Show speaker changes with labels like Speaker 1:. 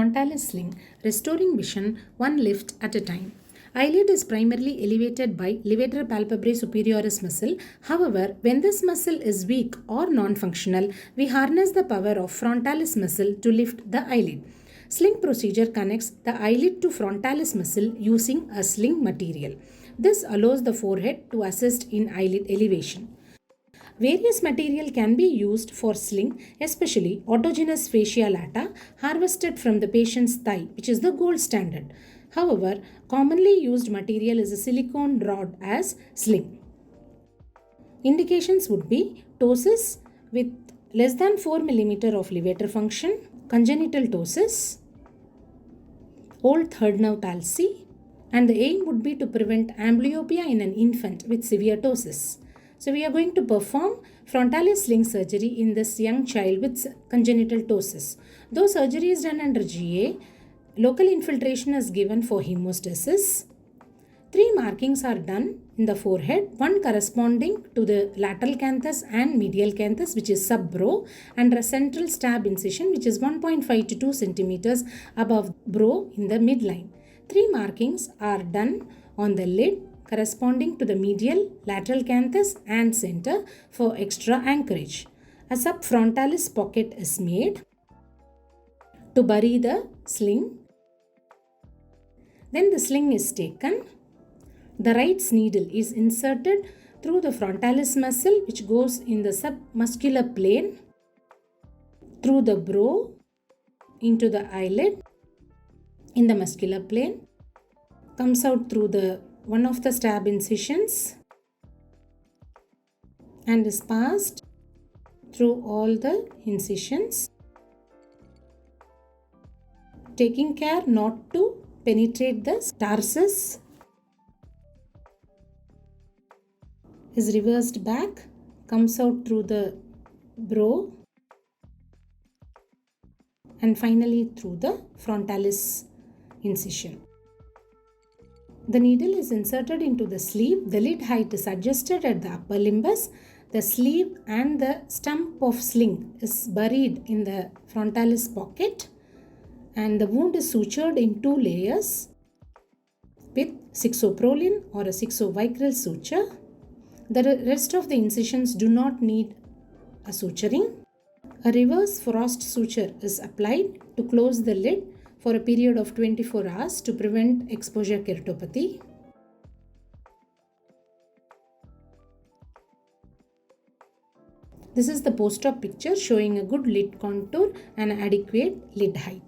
Speaker 1: Frontalis Sling, restoring vision one lift at a time. Eyelid is primarily elevated by levator palpebrae superioris muscle. However, when this muscle is weak or non-functional, we harness the power of frontalis muscle to lift the eyelid. Sling procedure connects the eyelid to frontalis muscle using a sling material. This allows the forehead to assist in eyelid elevation. Various material can be used for sling, especially autogenous fascia lata harvested from the patient's thigh, which is the gold standard. However, commonly used material is a silicone rod as sling. Indications would be ptosis with less than 4 mm of levator function, congenital ptosis, old third nerve palsy, and the aim would be to prevent amblyopia in an infant with severe ptosis. So we are going to perform frontalis sling surgery in this young child with congenital ptosis. Though surgery is done under GA, local infiltration is given for hemostasis. 3 markings are done in the forehead, one corresponding to the lateral canthus and medial canthus, which is sub-brow, and a central stab incision which is 1.5 to 2 centimeters above brow in the midline. 3 markings are done on the lid corresponding to the medial, lateral canthus and center for extra anchorage. A subfrontalis pocket is made to bury the sling. Then the sling is taken. The right needle is inserted through the frontalis muscle which goes in the submuscular plane, through the brow, into the eyelid, in the muscular plane, comes out through the one of the stab incisions and is passed through all the incisions, taking care not to penetrate the tarsus, is reversed back, comes out through the brow and finally through the frontalis incision. The needle is inserted into the sleeve. The lid height is adjusted at the upper limbus. The sleeve and the stump of sling is buried in the frontalis pocket and the wound is sutured in 2 layers with sixoprolin or a sixovicryl suture. The rest of the incisions do not need a suturing. A reverse frost suture is applied to close the lid for a period of 24 hours to prevent exposure keratopathy. This is the post-op picture showing a good lid contour and adequate lid height.